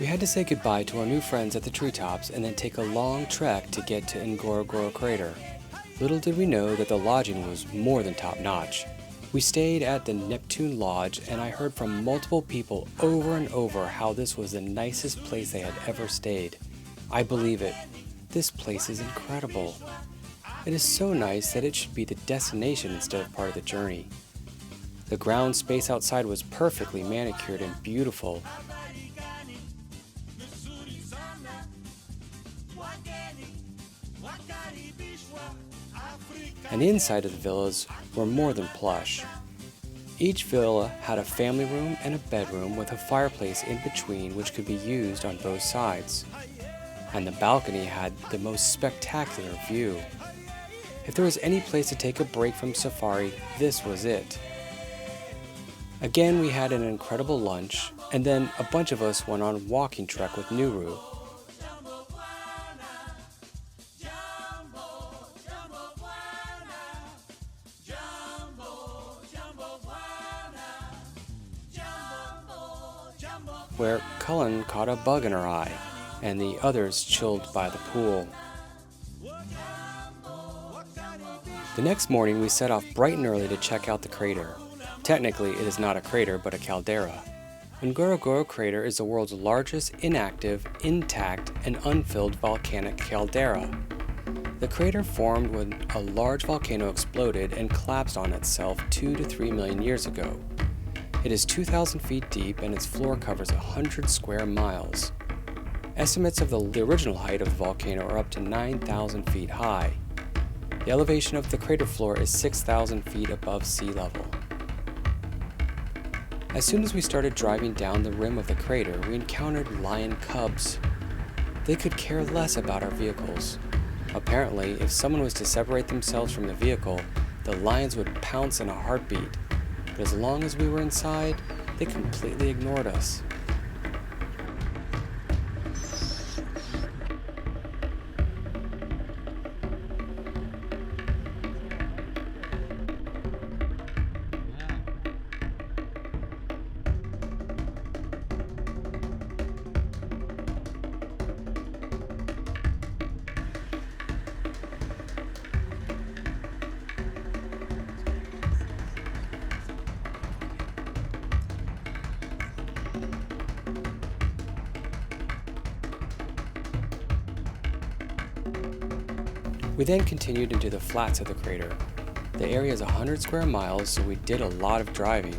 We had to say goodbye to our new friends at the treetops and then take a long trek to get to Ngorongoro crater. Little did we know that the lodging was more than top-notch. We stayed at the Neptune Lodge, and I heard from multiple people over and over how this was the nicest place they had ever stayed. I believe it. This place is incredible. It is so nice that it should be the destination instead of part of the journey. The ground space outside was perfectly manicured and beautiful. And the inside of the villas were more than plush. Each villa had a family room and a bedroom with a fireplace in between which could be used on both sides. And the balcony had the most spectacular view. If there was any place to take a break from safari, this was it. Again, we had an incredible lunch, and then a bunch of us went on a walking trek with Nuru. Where Cullen caught a bug in her eye, and the others chilled by the pool. The next morning we set off bright and early to check out the crater. Technically it is not a crater but a caldera. Ngorongoro crater is the world's largest inactive, intact, and unfilled volcanic caldera. The crater formed when a large volcano exploded and collapsed on itself 2 to 3 million years ago. It is 2,000 feet deep and its floor covers 100 square miles. Estimates of the original height of the volcano are up to 9,000 feet high. The elevation of the crater floor is 6,000 feet above sea level. As soon as we started driving down the rim of the crater, we encountered lion cubs. They could care less about our vehicles. Apparently, if someone was to separate themselves from the vehicle, the lions would pounce in a heartbeat. But as long as we were inside, they completely ignored us. We then continued into the flats of the crater. The area is 100 square miles, so we did a lot of driving.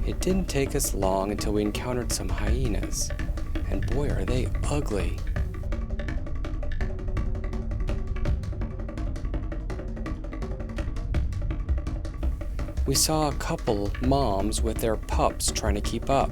It didn't take us long until we encountered some hyenas, and boy are they ugly. We saw a couple moms with their pups trying to keep up.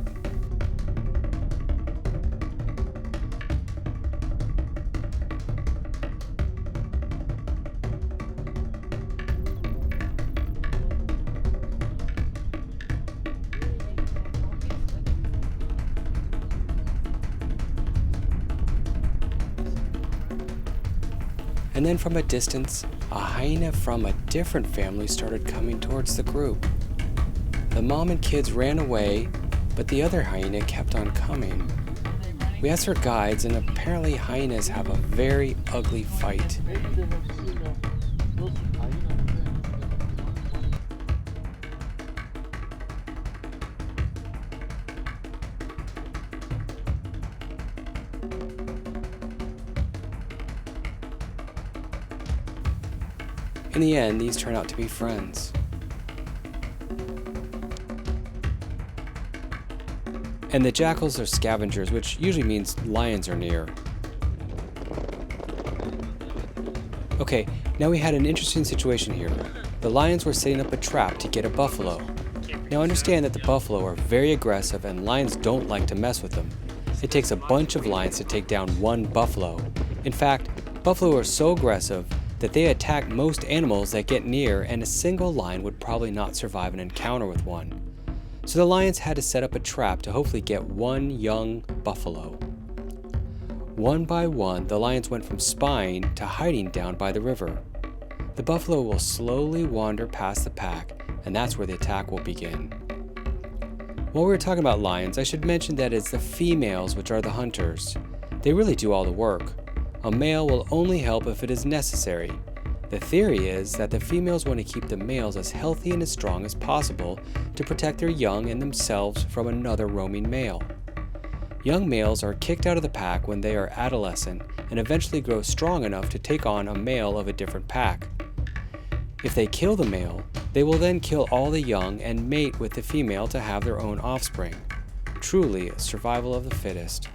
And then from a distance, a hyena from a different family started coming towards the group. The mom and kids ran away, but the other hyena kept on coming. We asked our guides, and apparently hyenas have a very ugly fight. In the end, these turn out to be friends. And the jackals are scavengers, which usually means lions are near. Okay, now we had an interesting situation here. The lions were setting up a trap to get a buffalo. Now understand that the buffalo are very aggressive and lions don't like to mess with them. It takes a bunch of lions to take down one buffalo. In fact, buffalo are so aggressive that they attack most animals that get near, and a single lion would probably not survive an encounter with one. So the lions had to set up a trap to hopefully get one young buffalo. One by one, the lions went from spying to hiding down by the river. The buffalo will slowly wander past the pack, and that's where the attack will begin. While we were talking about lions, I should mention that it's the females which are the hunters. They really do all the work. A male will only help if it is necessary. The theory is that the females want to keep the males as healthy and as strong as possible to protect their young and themselves from another roaming male. Young males are kicked out of the pack when they are adolescent and eventually grow strong enough to take on a male of a different pack. If they kill the male, they will then kill all the young and mate with the female to have their own offspring. Truly, survival of the fittest.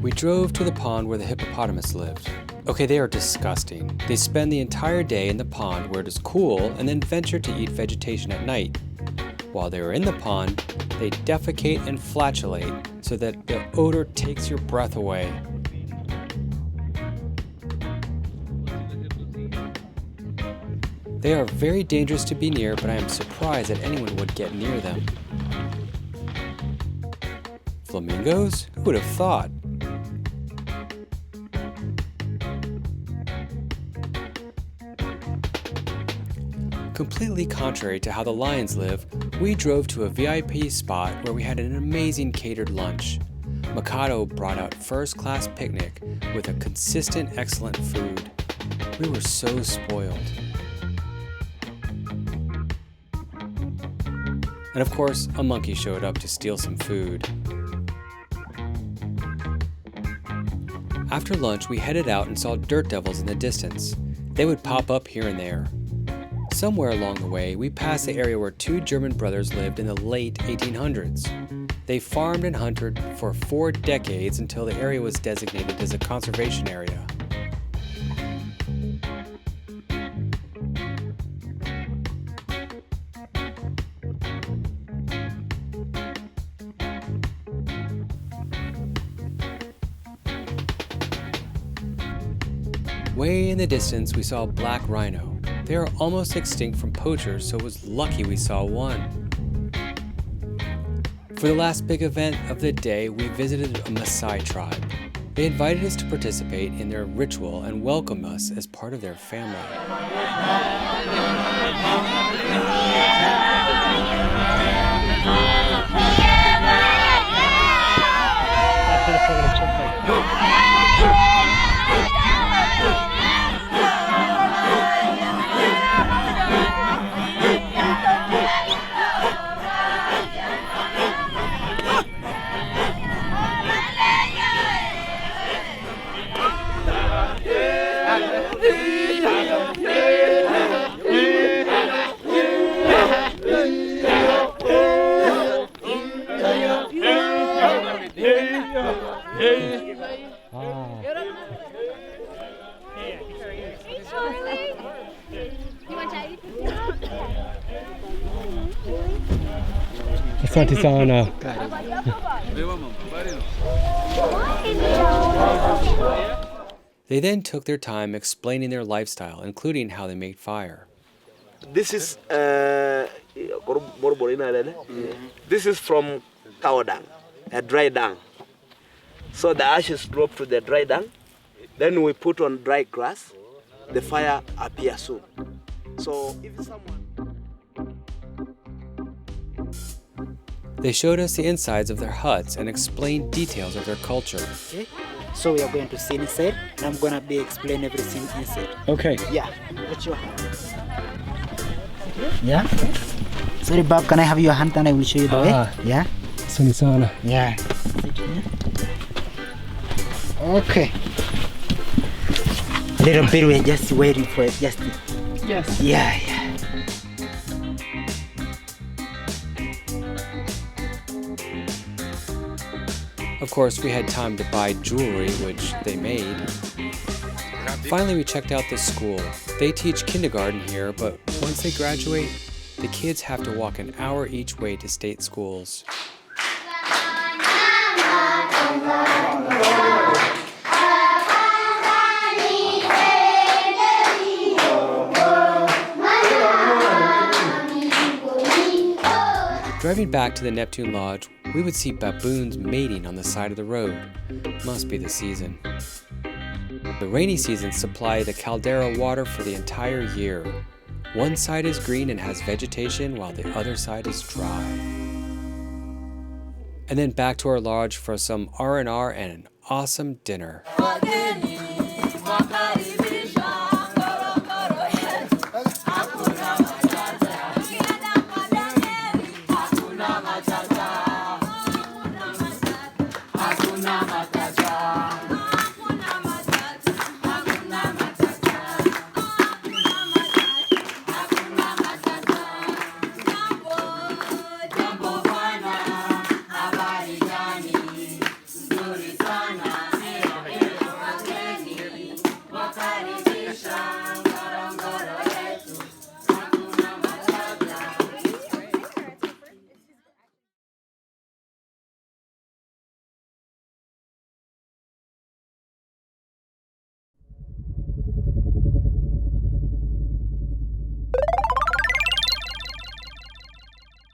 We drove to the pond where the hippopotamus lived. Okay, they are disgusting. They spend the entire day in the pond where it is cool and then venture to eat vegetation at night. While they are in the pond, they defecate and flatulate so that the odor takes your breath away. They are very dangerous to be near, but I am surprised that anyone would get near them. Flamingos? Who would have thought? Completely contrary to how the lions live, we drove to a VIP spot where we had an amazing catered lunch. Mikado brought out first-class picnic with a consistent, excellent food. We were so spoiled. And of course, a monkey showed up to steal some food. After lunch, we headed out and saw dirt devils in the distance. They would pop up here and there. Somewhere along the way, we passed the area where two German brothers lived in the late 1800s. They farmed and hunted for 4 decades until the area was designated as a conservation area. Way in the distance, we saw a black rhino. They are almost extinct from poachers, so it was lucky we saw one. For the last big event of the day, we visited a Maasai tribe. They invited us to participate in their ritual and welcome us as part of their family. Asante sana. They then took their time explaining their lifestyle, including how they make fire. This is this is from cow dung, a dry dung. So the ashes drop to the dry dung, then we put on dry grass, the fire appears soon. So if someone... They showed us the insides of their huts and explained details of their culture. Okay. So we are going to see inside, and I'm going to be explain everything inside. Okay. Yeah. What's your hand? Yeah. Sorry, Bob, can I have your hand and I will show you the way? Yeah. Asante sana. Yeah. Okay. A little bit, we're just waiting for it. Just. Yes. Yeah. Of course, we had time to buy jewelry, which they made. Finally, we checked out the school. They teach kindergarten here, but once they graduate, the kids have to walk an hour each way to state schools. Driving back to the Neptune Lodge, we would see baboons mating on the side of the road. Must be the season. The rainy seasons supply the caldera water for the entire year. One side is green and has vegetation, while the other side is dry. And then back to our lodge for some R&R and an awesome dinner.